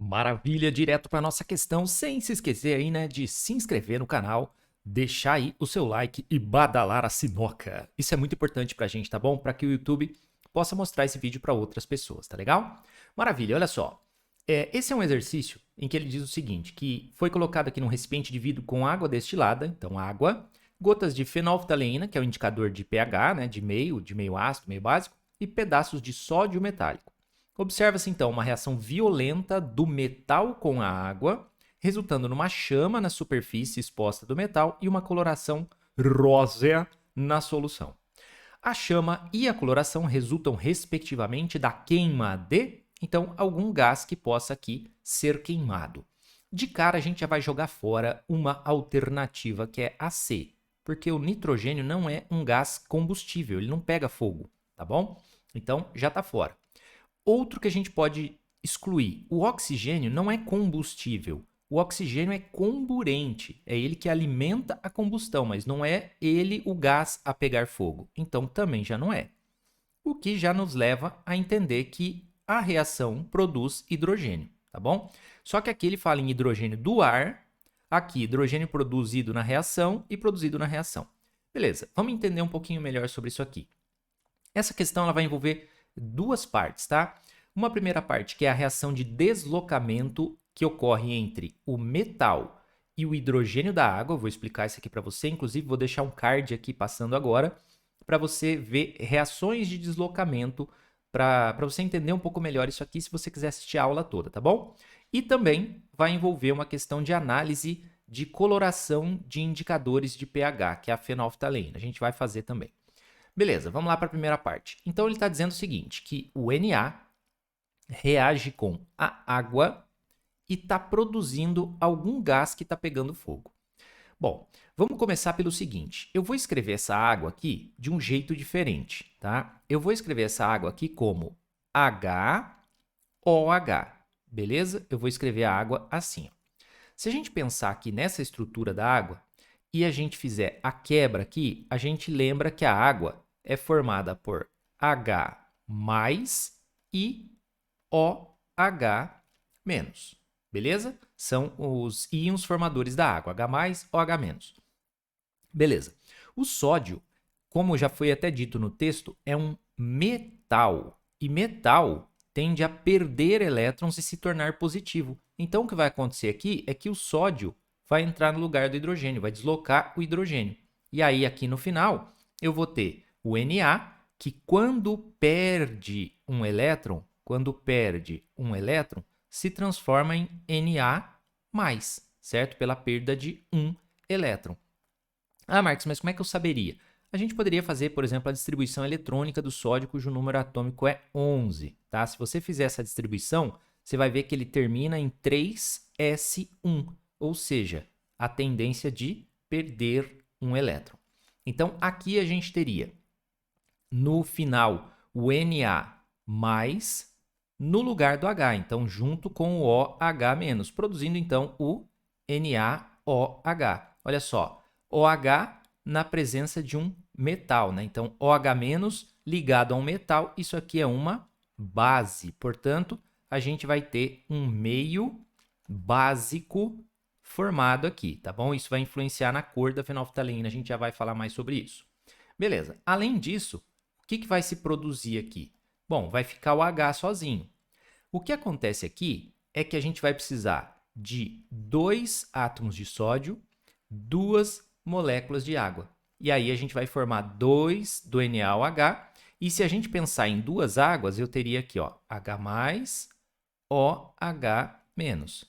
Maravilha, direto para nossa questão, sem se esquecer aí, né, de se inscrever no canal, deixar aí o seu like e badalar a sinoca. Isso é muito importante pra gente, tá bom? Para que o YouTube possa mostrar esse vídeo para outras pessoas, tá legal? Maravilha, olha só. Esse é um exercício em que ele diz o seguinte, que foi colocado aqui num recipiente de vidro com água destilada, então água, gotas de fenolftaleína, que é o indicador de pH, né, de meio ácido, meio básico, e pedaços de sódio metálico. Observa-se então uma reação violenta do metal com a água, resultando numa chama na superfície exposta do metal e uma coloração rosa na solução. A chama e a coloração resultam, respectivamente, da queima de, então, algum gás que possa aqui ser queimado. De cara, a gente já vai jogar fora uma alternativa que é a C, porque o nitrogênio não é um gás combustível, ele não pega fogo, tá bom? Então, já está fora. Outro que a gente pode excluir, o oxigênio não é combustível. O oxigênio é comburente, é ele que alimenta a combustão, mas não é ele o gás a pegar fogo. Então também já não é. O que já nos leva a entender que a reação produz hidrogênio, tá bom? Só que aqui ele fala em hidrogênio do ar, aqui hidrogênio produzido na reação e produzido na reação. Beleza, vamos entender um pouquinho melhor sobre isso aqui. Essa questão ela vai envolver duas partes, tá? Uma primeira parte que é a reação de deslocamento que ocorre entre o metal e o hidrogênio da água. Eu vou explicar isso aqui para você, inclusive vou deixar um card aqui passando agora para você ver reações de deslocamento para você entender um pouco melhor isso aqui se você quiser assistir a aula toda, tá bom? E também vai envolver uma questão de análise de coloração de indicadores de pH, que é a fenolftaleína. A gente vai fazer também. Beleza, vamos lá para a primeira parte. Então ele está dizendo o seguinte, que o Na reage com a água e está produzindo algum gás que está pegando fogo. Bom, vamos começar pelo seguinte, eu vou escrever essa água aqui de um jeito diferente, tá? Eu vou escrever essa água aqui como HOH, beleza? Eu vou escrever a água assim, ó. Se a gente pensar aqui nessa estrutura da água e a gente fizer a quebra aqui, a gente lembra que a água é formada por H mais e OH menos, beleza? São os íons formadores da água, H mais, OH menos. Beleza. O sódio, como já foi até dito no texto, é um metal. E metal tende a perder elétrons e se tornar positivo. Então, o que vai acontecer aqui é que o sódio vai entrar no lugar do hidrogênio, vai deslocar o hidrogênio. E aí, aqui no final, eu vou ter o Na, que quando perde um elétron, se transforma em Na+, certo? Pela perda de um elétron. Ah, Marcos, mas como é que eu saberia? A gente poderia fazer, por exemplo, a distribuição eletrônica do sódio, cujo número atômico é 11, tá? Se você fizer essa distribuição, você vai ver que ele termina em 3s1, ou seja, a tendência de perder um elétron. Então, aqui a gente teria, no final, o Na mais no lugar do H, então junto com o OH menos, produzindo então o NaOH. Olha só, OH na presença de um metal, né? Então, OH- ligado a um metal, isso aqui é uma base. Portanto, a gente vai ter um meio básico formado aqui, tá bom? Isso vai influenciar na cor da fenolftaleína, a gente já vai falar mais sobre isso. Beleza. Além disso, o que vai se produzir aqui? Bom, vai ficar o H sozinho. O que acontece aqui é que a gente vai precisar de 2 átomos de sódio, 2 moléculas de água. E aí a gente vai formar 2 do NaOH. E se a gente pensar em duas águas, eu teria aqui, ó, H+, OH-.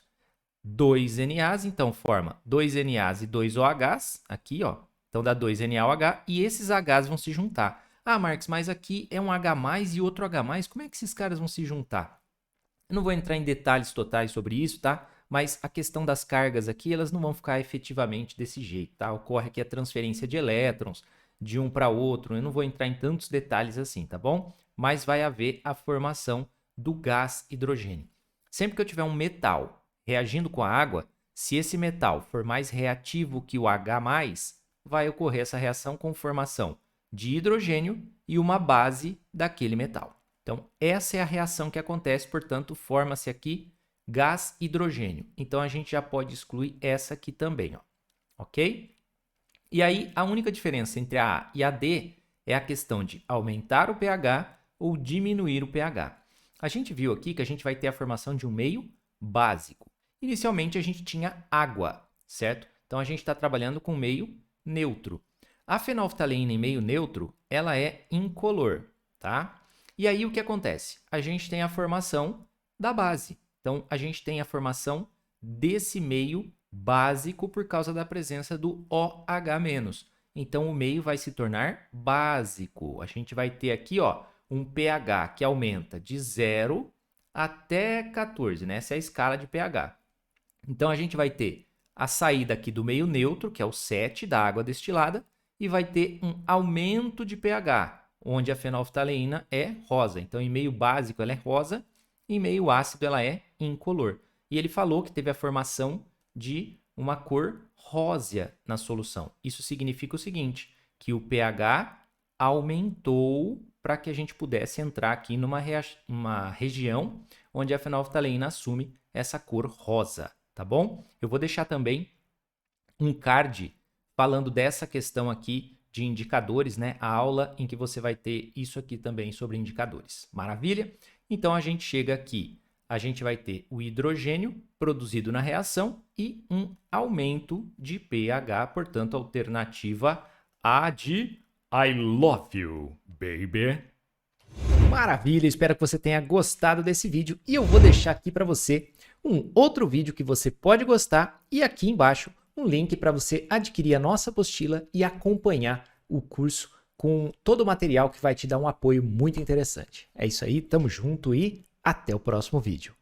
2 NAs, então forma 2 NAs e 2 OHs, aqui, ó. Então dá 2 NaOH e esses Hs vão se juntar. Ah, Marcos, mas aqui é um H+, e outro H+, como é que esses caras vão se juntar? Eu não vou entrar em detalhes totais sobre isso, tá? Mas a questão das cargas aqui, elas não vão ficar efetivamente desse jeito, tá? Ocorre aqui a transferência de elétrons de um para outro. Eu não vou entrar em tantos detalhes assim, tá bom? Mas vai haver a formação do gás hidrogênio. Sempre que eu tiver um metal reagindo com a água, se esse metal for mais reativo que o H+, vai ocorrer essa reação com formação de hidrogênio e uma base daquele metal. Então, essa é a reação que acontece, portanto, forma-se aqui gás hidrogênio. Então a gente já pode excluir essa aqui também, ó. Ok? E aí a única diferença entre a A e a D é a questão de aumentar o pH ou diminuir o pH. A gente viu aqui que a gente vai ter a formação de um meio básico. Inicialmente a gente tinha água, certo? Então a gente está trabalhando com meio neutro. A fenolftaleína em meio neutro, ela é incolor, tá? E aí o que acontece? A gente tem a formação da base. Então a gente tem a formação desse meio básico por causa da presença do OH-. Então o meio vai se tornar básico. A gente vai ter aqui, ó, um pH que aumenta de 0 até 14, né? Essa é a escala de pH. Então a gente vai ter a saída aqui do meio neutro, que é o 7 da água destilada, e vai ter um aumento de pH, onde a fenolftaleína é rosa. Então em meio básico ela é rosa, em meio ácido ela é incolor. E ele falou que teve a formação de uma cor rósea na solução. Isso significa o seguinte, que o pH aumentou para que a gente pudesse entrar aqui numa região onde a fenolftaleína assume essa cor rosa, tá bom? Eu vou deixar também um card falando dessa questão aqui de indicadores, né? A aula em que você vai ter isso aqui também sobre indicadores. Maravilha? Então a gente chega aqui, a gente vai ter o hidrogênio produzido na reação e um aumento de pH, portanto, alternativa A de I love you, baby. Maravilha, espero que você tenha gostado desse vídeo e eu vou deixar aqui para você um outro vídeo que você pode gostar e aqui embaixo um link para você adquirir a nossa apostila e acompanhar o curso com todo o material que vai te dar um apoio muito interessante. É isso aí, tamo junto e até o próximo vídeo.